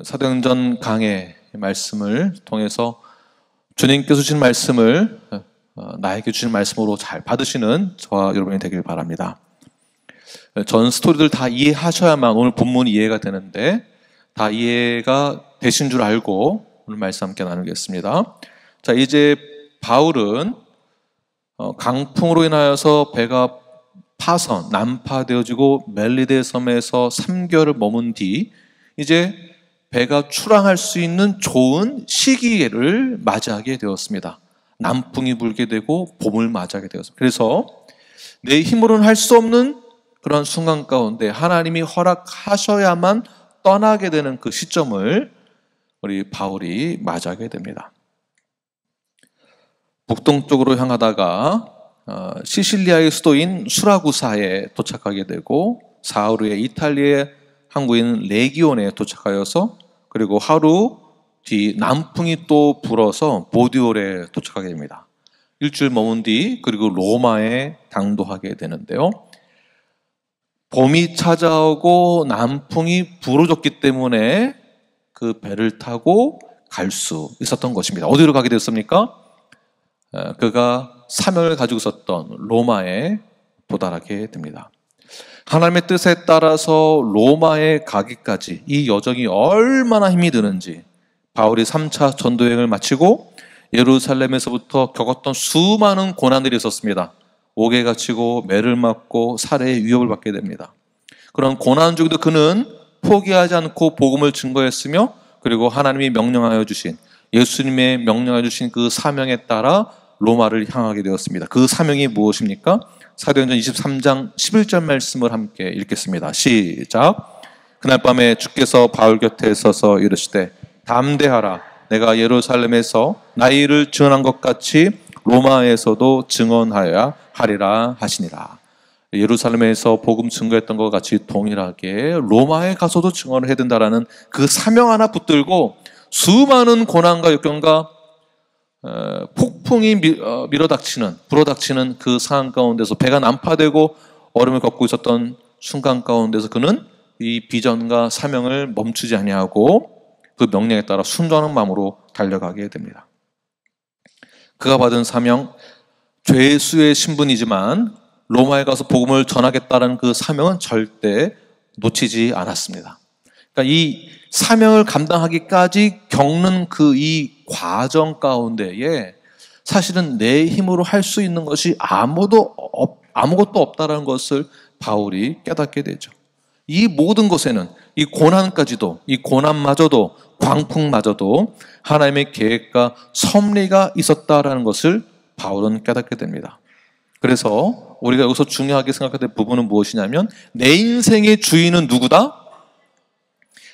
사도행전 강해 말씀을 통해서 주님께서 주신 말씀을 나에게 주신 말씀으로 잘 받으시는 저와 여러분이 되길 바랍니다. 전 스토리들 다 이해하셔야만 오늘 본문이 이해가 되는데 다 이해가 되신 줄 알고 오늘 말씀 함께 나누겠습니다. 자, 이제 바울은 강풍으로 인하여서 배가 난파되어지고 멜리데 섬에서 3개월을 머문 뒤 이제 배가 출항할 수 있는 좋은 시기를 맞이하게 되었습니다. 남풍이 불게 되고 봄을 맞이하게 되었습니다. 그래서 내 힘으로는 할 수 없는 그런 순간 가운데 하나님이 허락하셔야만 떠나게 되는 그 시점을 우리 바울이 맞이하게 됩니다. 북동쪽으로 향하다가 시실리아의 수도인 수라구사에 도착하게 되고 사흘 후에 이탈리아의 항구인 레기온에 도착하여서 그리고 하루 뒤 남풍이 또 불어서 보디올에 도착하게 됩니다. 일주일 머문 뒤 그리고 로마에 당도하게 되는데요. 봄이 찾아오고 남풍이 불어줬기 때문에 그 배를 타고 갈 수 있었던 것입니다. 어디로 가게 됐습니까? 그가 사명을 가지고 있었던 로마에 도달하게 됩니다. 하나님의 뜻에 따라서 로마에 가기까지 이 여정이 얼마나 힘이 드는지 바울이 3차 전도여행을 마치고 예루살렘에서부터 겪었던 수많은 고난들이 있었습니다. 옥에 갇히고 매를 맞고 살해의 위협을 받게 됩니다. 그런 고난 중에도 그는 포기하지 않고 복음을 증거했으며 그리고 하나님이 명령하여 주신 예수님의 명령하여 주신 그 사명에 따라 로마를 향하게 되었습니다. 그 사명이 무엇입니까? 사도행전 23장 11절 말씀을 함께 읽겠습니다. 시작. 그날 밤에 주께서 바울 곁에 서서 이르시되 담대하라. 내가 예루살렘에서 나의 일을 증언한 것 같이 로마에서도 증언하여야 하리라 하시니라. 예루살렘에서 복음 증거했던 것 같이 동일하게 로마에 가서도 증언을 해야 된다라는 그 사명 하나 붙들고 수많은 고난과 역경과 폭풍이 불어닥치는 그 상황 가운데서 배가 난파되고 얼음을 걷고 있었던 순간 가운데서 그는 이 비전과 사명을 멈추지 아니하고 그 명령에 따라 순종하는 마음으로 달려가게 됩니다. 그가 받은 사명, 죄수의 신분이지만 로마에 가서 복음을 전하겠다는 그 사명은 절대 놓치지 않았습니다. 그러니까 이 사명을 감당하기까지 겪는 그 이 과정 가운데에 사실은 내 힘으로 할 수 있는 것이 아무것도 없다는 것을 바울이 깨닫게 되죠. 이 모든 것에는 이 고난까지도, 이 고난마저도, 광풍마저도 하나님의 계획과 섭리가 있었다라는 것을 바울은 깨닫게 됩니다. 그래서 우리가 여기서 중요하게 생각해야 될 부분은 무엇이냐면 내 인생의 주인은 누구다?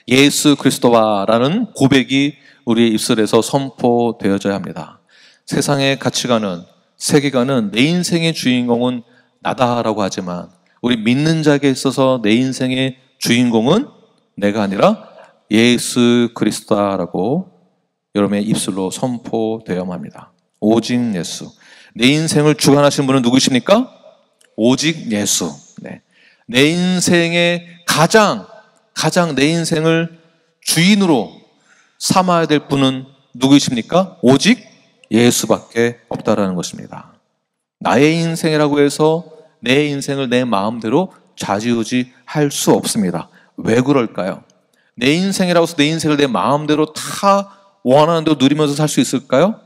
예수 그리스도와라는 고백이 우리의 입술에서 선포되어져야 합니다. 세상의 가치관은, 세계관은 내 인생의 주인공은 나다라고 하지만 우리 믿는 자에게 있어서 내 인생의 주인공은 내가 아니라 예수 그리스도라고 여러분의 입술로 선포되어야만 합니다. 오직 예수. 내 인생을 주관하신 분은 누구십니까? 오직 예수. 네. 내 인생의 가장 내 인생을 주인으로 삼아야 될 분은 누구이십니까? 오직 예수밖에 없다라는 것입니다. 나의 인생이라고 해서 내 인생을 내 마음대로 좌지우지 할 수 없습니다. 왜 그럴까요? 내 인생이라고 해서 내 인생을 내 마음대로 다 원하는 대로 누리면서 살 수 있을까요?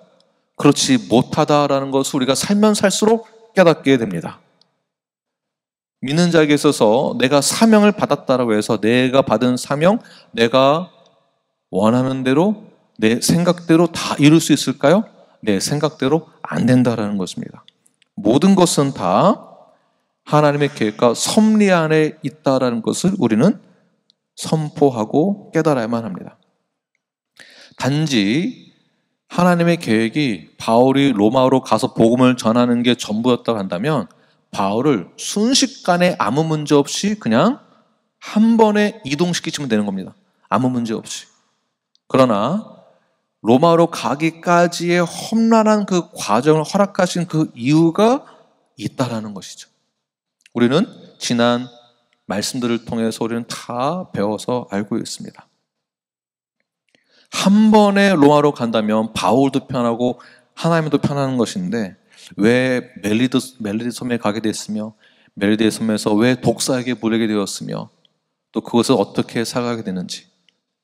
그렇지 못하다라는 것을 우리가 살면 살수록 깨닫게 됩니다. 믿는 자에게 있어서 내가 사명을 받았다라고 해서 내가 받은 사명, 내가 원하는 대로 내 생각대로 다 이룰 수 있을까요? 내 생각대로 안 된다라는 것입니다. 모든 것은 다 하나님의 계획과 섭리 안에 있다라는 것을 우리는 선포하고 깨달아야만 합니다. 단지 하나님의 계획이 바울이 로마로 가서 복음을 전하는 게 전부였다고 한다면 바울을 순식간에 아무 문제 없이 그냥 한 번에 이동시키시면 되는 겁니다. 아무 문제 없이. 그러나 로마로 가기까지의 험난한 그 과정을 허락하신 그 이유가 있다라는 것이죠. 우리는 지난 말씀들을 통해서 우리는 다 배워서 알고 있습니다. 한 번에 로마로 간다면 바울도 편하고 하나님도 편하는 것인데 왜 멜리데 섬에 가게 됐으며 멜리데 섬에서 왜 독사에게 물리게 되었으며 또 그것을 어떻게 살아가게 되는지,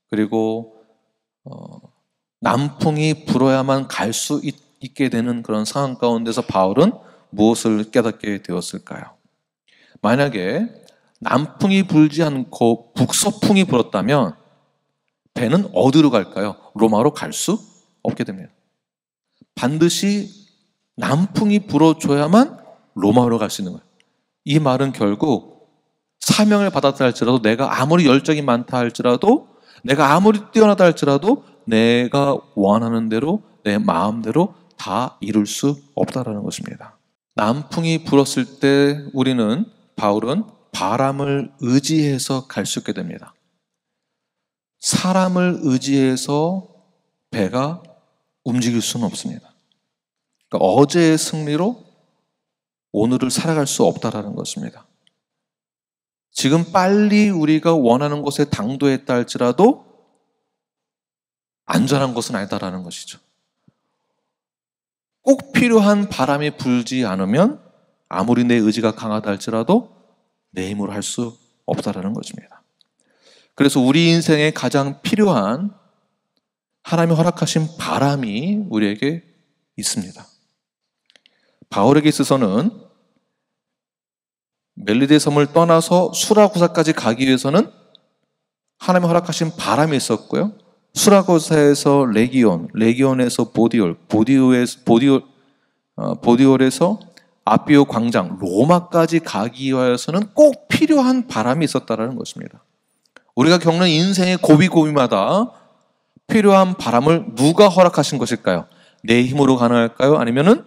그리고 남풍이 불어야만 갈 수 있게 되는 그런 상황 가운데서 바울은 무엇을 깨닫게 되었을까요? 만약에 남풍이 불지 않고 북서풍이 불었다면 배는 어디로 갈까요? 로마로 갈 수 없게 됩니다. 반드시 남풍이 불어줘야만 로마로 갈 수 있는 거예요. 이 말은 결국 사명을 받았다 할지라도, 내가 아무리 열정이 많다 할지라도, 내가 아무리 뛰어나다 할지라도 내가 원하는 대로 내 마음대로 다 이룰 수 없다라는 것입니다. 남풍이 불었을 때 바울은 바람을 의지해서 갈 수 있게 됩니다. 사람을 의지해서 배가 움직일 수는 없습니다. 그러니까 어제의 승리로 오늘을 살아갈 수 없다라는 것입니다. 지금 빨리 우리가 원하는 곳에 당도했다 할지라도 안전한 것은 아니다라는 것이죠. 꼭 필요한 바람이 불지 않으면 아무리 내 의지가 강하다 할지라도 내 힘으로 할 수 없다라는 것입니다. 그래서 우리 인생에 가장 필요한 하나님이 허락하신 바람이 우리에게 있습니다. 바울에게 있어서는 멜리데 섬을 떠나서 수라구사까지 가기 위해서는 하나님이 허락하신 바람이 있었고요. 수라구사에서 레기온에서 보디올에서 아피오 광장, 로마까지 가기 위해서는 꼭 필요한 바람이 있었다는 것입니다. 우리가 겪는 인생의 고비고비마다 필요한 바람을 누가 허락하신 것일까요? 내 힘으로 가능할까요? 아니면은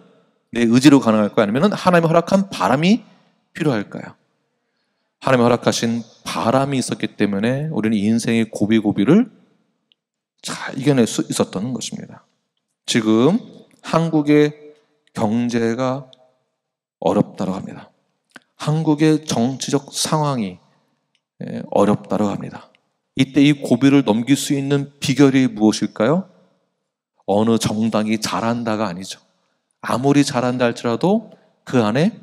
내 의지로 가능할까요? 아니면은 하나님이 허락한 바람이 필요할까요? 하나님이 허락하신 바람이 있었기 때문에 우리는 인생의 고비고비를 잘 이겨낼 수 있었던 것입니다. 지금 한국의 경제가 어렵다고 합니다. 한국의 정치적 상황이 어렵다고 합니다. 이때 이 고비를 넘길 수 있는 비결이 무엇일까요? 어느 정당이 잘한다가 아니죠. 아무리 잘한다 할지라도 그 안에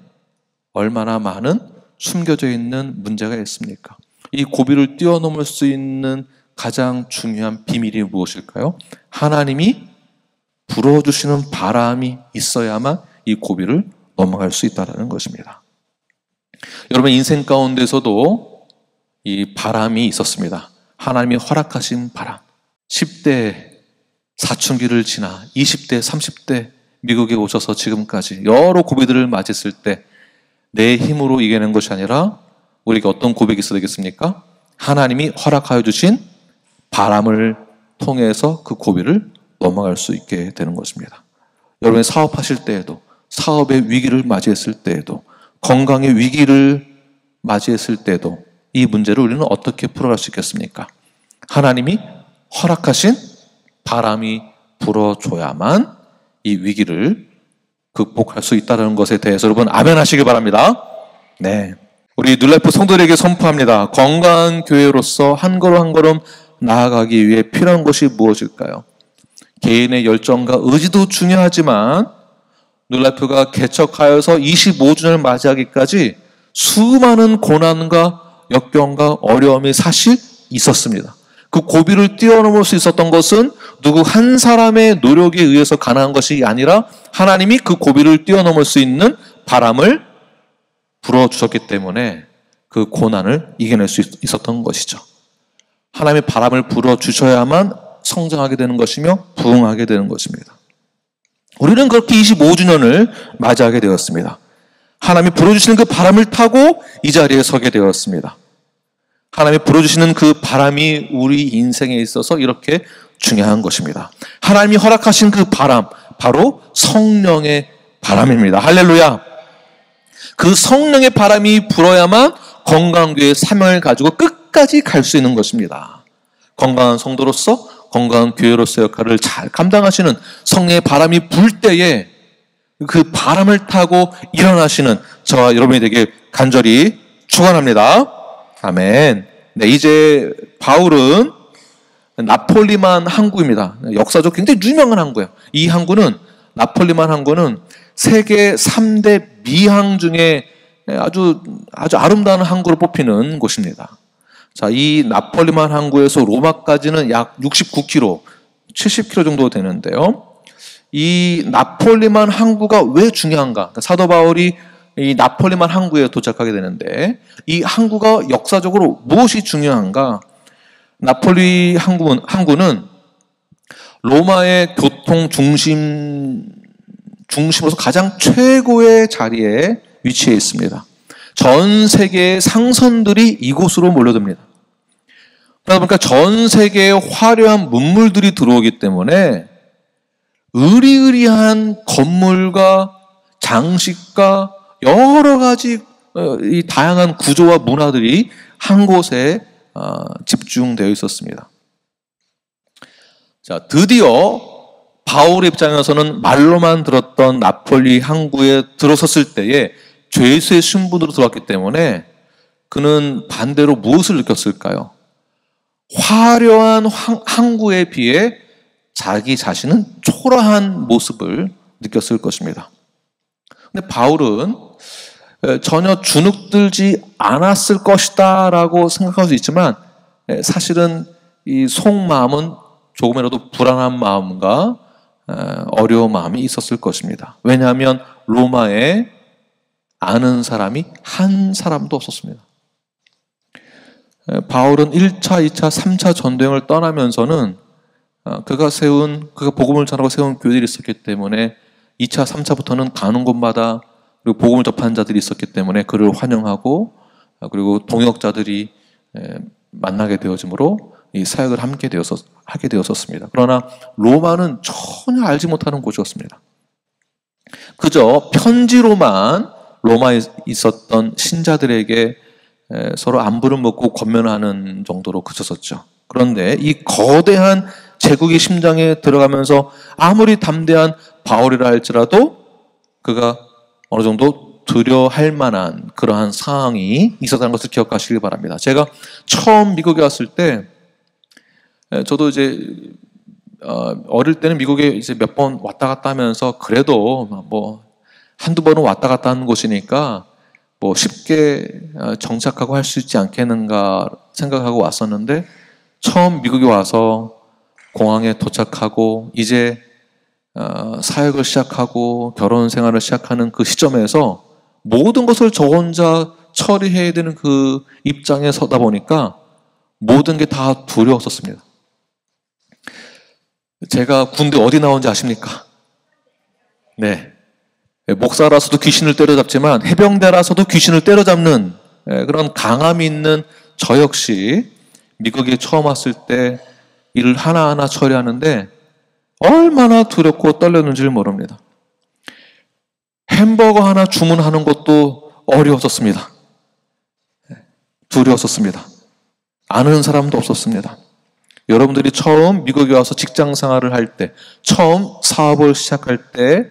얼마나 많은 숨겨져 있는 문제가 있습니까? 이 고비를 뛰어넘을 수 있는 가장 중요한 비밀이 무엇일까요? 하나님이 불어주시는 바람이 있어야만 이 고비를 넘어갈 수 있다는 것입니다. 여러분 인생 가운데서도 이 바람이 있었습니다. 하나님이 허락하신 바람. 10대 사춘기를 지나 20대, 30대 미국에 오셔서 지금까지 여러 고비들을 맞이했을 때 내 힘으로 이겨낸 것이 아니라 우리가 어떤 고백이 있어야 되겠습니까? 하나님이 허락하여 주신 바람을 통해서 그 고비를 넘어갈 수 있게 되는 것입니다. 여러분이 사업하실 때에도, 사업의 위기를 맞이했을 때에도, 건강의 위기를 맞이했을 때에도 이 문제를 우리는 어떻게 풀어갈 수 있겠습니까? 하나님이 허락하신 바람이 불어줘야만 이 위기를 극복할 수 있다는 것에 대해서 여러분 아멘 하시기 바랍니다. 네, 우리 뉴라이프 성도들에게 선포합니다. 건강한 교회로서 한 걸음 한 걸음 나아가기 위해 필요한 것이 무엇일까요? 개인의 열정과 의지도 중요하지만 뉴라이프가 개척하여서 25주년을 맞이하기까지 수많은 고난과 역경과 어려움이 사실 있었습니다. 그 고비를 뛰어넘을 수 있었던 것은 누구 한 사람의 노력에 의해서 가능한 것이 아니라 하나님이 그 고비를 뛰어넘을 수 있는 바람을 불어주셨기 때문에 그 고난을 이겨낼 수 있었던 것이죠. 하나님의 바람을 불어주셔야만 성장하게 되는 것이며 부흥하게 되는 것입니다. 우리는 그렇게 25주년을 맞이하게 되었습니다. 하나님이 불어주시는 그 바람을 타고 이 자리에 서게 되었습니다. 하나님이 불어주시는 그 바람이 우리 인생에 있어서 이렇게 중요한 것입니다. 하나님이 허락하신 그 바람, 바로 성령의 바람입니다. 할렐루야! 그 성령의 바람이 불어야만 건강교회의 사명을 가지고 끝까지 갈 수 있는 것입니다. 건강한 성도로서, 건강한 교회로서 역할을 잘 감당하시는 성령의 바람이 불 때에 그 바람을 타고 일어나시는 저와 여러분이 되길 간절히 축원합니다. 아멘. 네, 이제 바울은 나폴리만 항구입니다. 역사적 굉장히 유명한 항구예요. 이 항구는, 나폴리만 항구는 세계 3대 미항 중에 아주 아름다운 항구로 뽑히는 곳입니다. 자, 이 나폴리만 항구에서 로마까지는 약 69km, 70km 정도 되는데요. 이 나폴리만 항구가 왜 중요한가? 그러니까 사도 바울이 이 나폴리만 항구에 도착하게 되는데, 이 항구가 역사적으로 무엇이 중요한가? 나폴리 항구는 로마의 교통 중심으로서 가장 최고의 자리에 위치해 있습니다. 전 세계의 상선들이 이곳으로 몰려듭니다. 그러다 보니까 전 세계의 화려한 문물들이 들어오기 때문에 의리의리한 건물과 장식과 여러 가지 이 다양한 구조와 문화들이 한 곳에 집중되어 있었습니다. 자, 드디어 바울의 입장에서는 말로만 들었던 나폴리 항구에 들어섰을 때에 죄수의 신분으로 들어왔기 때문에 그는 반대로 무엇을 느꼈을까요? 화려한 항구에 비해 자기 자신은 초라한 모습을 느꼈을 것입니다. 근데 바울은 전혀 주눅들지 않았을 것이다 라고 생각할 수 있지만, 사실은 이 속마음은 조금이라도 불안한 마음과 어려운 마음이 있었을 것입니다. 왜냐하면 로마에 아는 사람이 한 사람도 없었습니다. 바울은 1차, 2차, 3차 전도행을 떠나면서는 그가 복음을 전하고 세운 교회들이 있었기 때문에 2차, 3차부터는 가는 곳마다 그리고 복음을 접한 자들이 있었기 때문에 그를 환영하고, 그리고 동역자들이 만나게 되어지므로 이 사역을 하게 되었었습니다. 그러나 로마는 전혀 알지 못하는 곳이었습니다. 그저 편지로만 로마에 있었던 신자들에게 서로 안부를 묻고 권면하는 정도로 그쳤었죠. 그런데 이 거대한 제국의 심장에 들어가면서 아무리 담대한 바울이라 할지라도 그가 어느 정도 두려워할 만한 그러한 상황이 있었다는 것을 기억하시길 바랍니다. 제가 처음 미국에 왔을 때, 저도 이제 어릴 때는 미국에 이제 몇 번 왔다 갔다 하면서 그래도 뭐 한두 번은 왔다 갔다 하는 곳이니까 뭐 쉽게 정착하고 할 수 있지 않겠는가 생각하고 왔었는데, 처음 미국에 와서 공항에 도착하고 이제 사역을 시작하고 결혼 생활을 시작하는 그 시점에서 모든 것을 저 혼자 처리해야 되는 그 입장에 서다 보니까 모든 게 다 두려웠었습니다. 제가 군대 어디 나온지 아십니까? 네. 목사라서도 귀신을 때려잡지만 해병대라서도 귀신을 때려잡는 그런 강함이 있는 저 역시 미국에 처음 왔을 때 일을 하나하나 처리하는데 얼마나 두렵고 떨렸는지를 모릅니다. 햄버거 하나 주문하는 것도 어려웠었습니다. 두려웠었습니다. 아는 사람도 없었습니다. 여러분들이 처음 미국에 와서 직장 생활을 할 때, 처음 사업을 시작할 때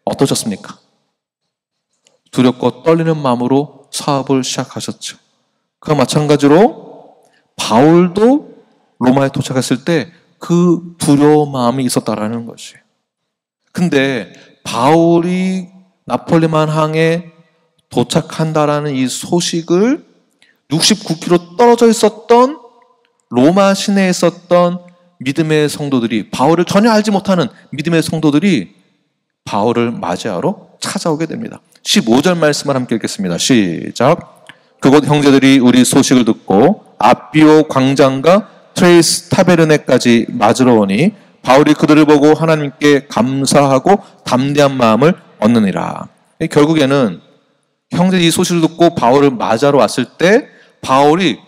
어떠셨습니까? 두렵고 떨리는 마음으로 사업을 시작하셨죠. 그와 마찬가지로 바울도 로마에 도착했을 때 그 두려운 마음이 있었다라는 것이에요. 근데 바울이 나폴리만 항에 도착한다라는 이 소식을 69km 떨어져 있었던 로마 시내에 있었던 믿음의 성도들이, 바울을 전혀 알지 못하는 믿음의 성도들이 바울을 맞이하러 찾아오게 됩니다. 15절 말씀을 함께 읽겠습니다. 시작. 그곳 형제들이 우리 소식을 듣고 아비오 광장과 트레이스 타베르네까지 맞으러 오니 바울이 그들을 보고 하나님께 감사하고 담대한 마음을 얻느니라. 결국에는 형제들이 이 소식을 듣고 바울을 맞으러 왔을 때 바울이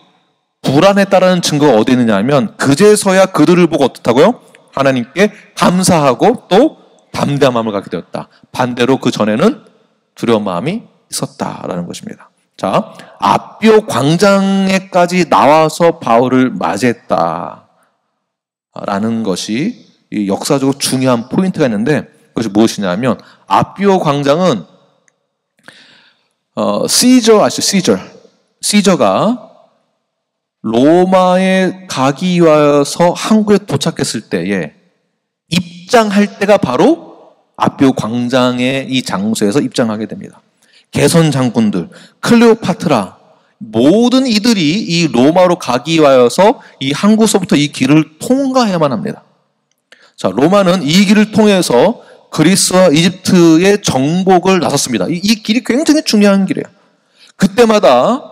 불안했다라는 증거가 어디 있느냐 하면, 그제서야 그들을 보고 어떻다고요? 하나님께 감사하고 또 담대한 마음을 갖게 되었다. 반대로 그 전에는 두려운 마음이 있었다라는 것입니다. 자, 아비오 광장에까지 나와서 바울을 맞이했다라는 것이 역사적으로 중요한 포인트가 있는데, 그것이 무엇이냐면, 아비오 광장은 시저 아시죠? 시저가 로마에 가기 위하여서 한국에 도착했을 때에 입장할 때가 바로 아피오 광장의 이 장소에서 입장하게 됩니다. 개선 장군들, 클레오파트라, 모든 이들이 이 로마로 가기 위하여서 이 항구서부터 이 길을 통과해야만 합니다. 자, 로마는 이 길을 통해서 그리스와 이집트의 정복을 나섰습니다. 이 길이 굉장히 중요한 길이에요. 그때마다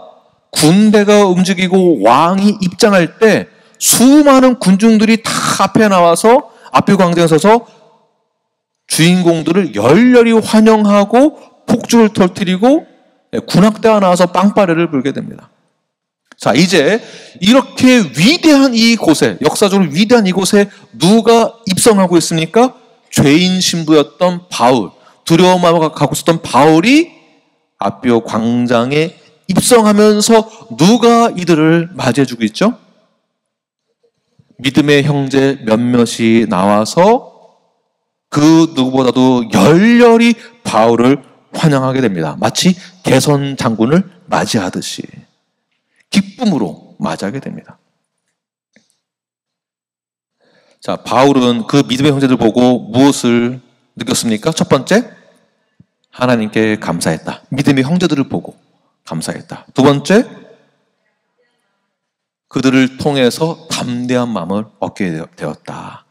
군대가 움직이고 왕이 입장할 때 수많은 군중들이 다 앞에 나와서 아피오 광장에 서서 주인공들을 열렬히 환영하고 폭죽을 터뜨리고 군악대가 나와서 빵빠레를 불게 됩니다. 자, 이제 이렇게 위대한 이곳에, 역사적으로 위대한 이곳에 누가 입성하고 있습니까? 죄인 신부였던 바울, 두려움하고 가고 있었던 바울이 아피오 광장에 입성하면서 누가 이들을 맞이해주고 있죠? 믿음의 형제 몇몇이 나와서 그 누구보다도 열렬히 바울을 환영하게 됩니다. 마치 개선 장군을 맞이하듯이 기쁨으로 맞이하게 됩니다. 자, 바울은 그 믿음의 형제들 보고 무엇을 느꼈습니까? 첫 번째, 하나님께 감사했다. 믿음의 형제들을 보고 감사했다. 두 번째, 그들을 통해서 담대한 마음을 얻게 되었다.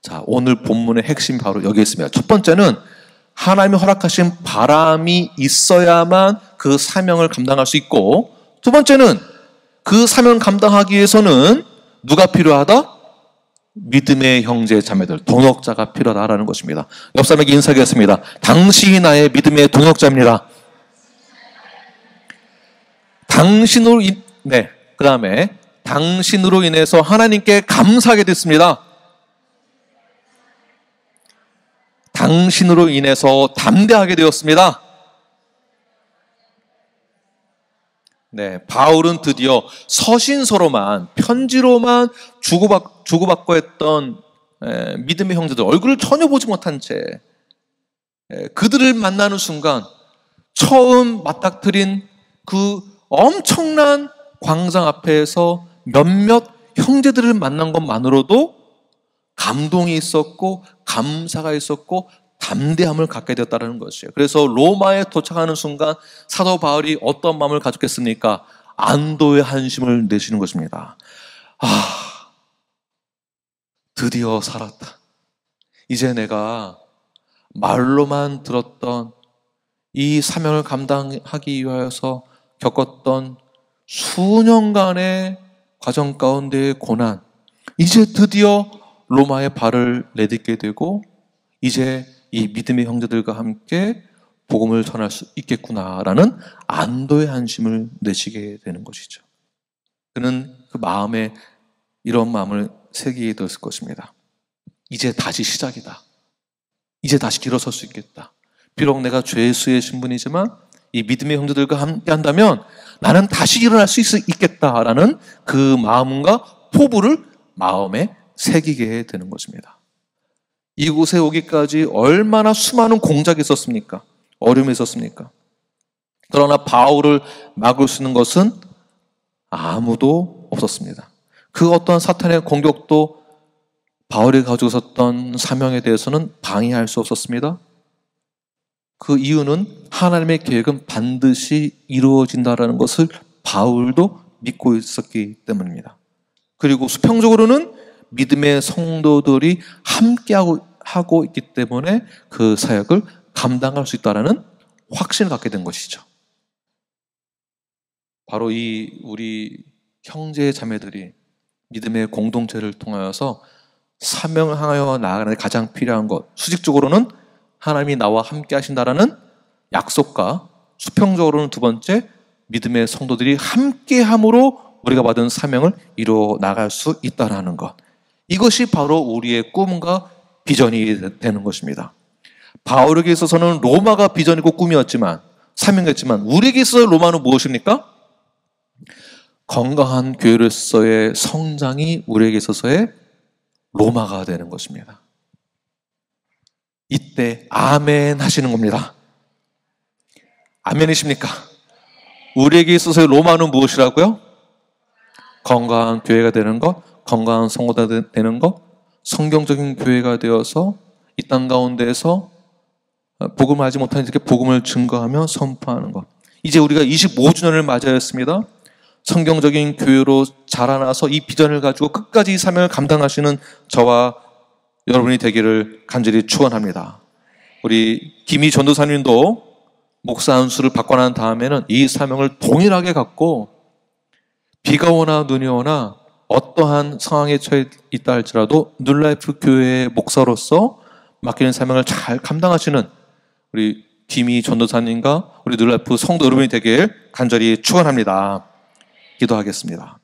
자, 오늘 본문의 핵심이 바로 여기 있습니다. 첫 번째는 하나님이 허락하신 바람이 있어야만 그 사명을 감당할 수 있고, 두 번째는 그 사명을 감당하기 위해서는 누가 필요하다? 믿음의 형제 자매들, 동역자가 필요하다라는 것입니다. 옆 사람에게 인사하겠습니다. 당신이 나의 믿음의 동역자입니다. 그 다음에 당신으로 인해서 하나님께 감사하게 됐습니다. 당신으로 인해서 담대하게 되었습니다. 네, 바울은 드디어 서신서로만, 편지로만 주고받고 했던 믿음의 형제들, 얼굴을 전혀 보지 못한 채 그들을 만나는 순간 처음 맞닥뜨린 그 엄청난 광장 앞에서 몇몇 형제들을 만난 것만으로도 감동이 있었고 감사가 있었고 담대함을 갖게 되었다는 것이에요. 그래서 로마에 도착하는 순간 사도 바울이 어떤 마음을 가졌겠습니까? 안도의 한심을 내쉬는 것입니다. 드디어 살았다. 이제 내가 말로만 들었던 이 사명을 감당하기 위하여서 겪었던 수년간의 과정 가운데의 고난, 이제 드디어 로마에 발을 내딛게 되고 이제 이 믿음의 형제들과 함께 복음을 전할 수 있겠구나라는 안도의 한심을 내쉬게 되는 것이죠. 그는 그 마음에 이런 마음을 새기게 되었을 것입니다. 이제 다시 시작이다. 이제 다시 일어설 수 있겠다. 비록 내가 죄수의 신분이지만 이 믿음의 형제들과 함께 한다면 나는 다시 일어날 수 있겠다라는 그 마음과 포부를 마음에 새기게 되는 것입니다. 이곳에 오기까지 얼마나 수많은 공작이 있었습니까? 어려움이 있었습니까? 그러나 바울을 막을 수 있는 것은 아무도 없었습니다. 그 어떠한 사탄의 공격도 바울이 가지고 있었던 사명에 대해서는 방해할 수 없었습니다. 그 이유는 하나님의 계획은 반드시 이루어진다라는 것을 바울도 믿고 있었기 때문입니다. 그리고 수평적으로는 믿음의 성도들이 함께하고 있기 때문에 그 사역을 감당할 수 있다는 확신을 갖게 된 것이죠. 바로 우리 형제 자매들이 믿음의 공동체를 통하여서 사명을 향하여 나아가는 데 가장 필요한 것, 수직적으로는 하나님이 나와 함께 하신다라는 약속과 수평적으로는 두 번째, 믿음의 성도들이 함께함으로 우리가 받은 사명을 이루어 나갈 수 있다는 것, 이것이 바로 우리의 꿈과 비전이 되는 것입니다. 바울에게 있어서는 로마가 비전이고 꿈이었지만, 사명이었지만, 우리에게 있어서 로마는 무엇입니까? 건강한 교회로서의 성장이 우리에게 있어서의 로마가 되는 것입니다. 이때 아멘 하시는 겁니다. 아멘이십니까? 우리에게 있어서의 로마는 무엇이라고요? 건강한 교회가 되는 것, 건강한 성도가 되는 것, 성경적인 교회가 되어서 이 땅 가운데에서 복음을 알지 못한 이렇게 복음을 증거하며 선포하는 것. 이제 우리가 25주년을 맞이하였습니다. 성경적인 교회로 자라나서 이 비전을 가지고 끝까지 이 사명을 감당하시는 저와 여러분이 되기를 간절히 축원합니다. 우리 김희 전도사님도 목사 안수를 받고 난 다음에는 이 사명을 동일하게 갖고 비가 오나 눈이 오나 어떠한 상황에 처해 있다 할지라도 뉴라이프 교회의 목사로서 맡기는 사명을 잘 감당하시는 우리 김희 전도사님과 우리 뉴라이프 성도 여러분이 되길 간절히 축원합니다. 기도하겠습니다.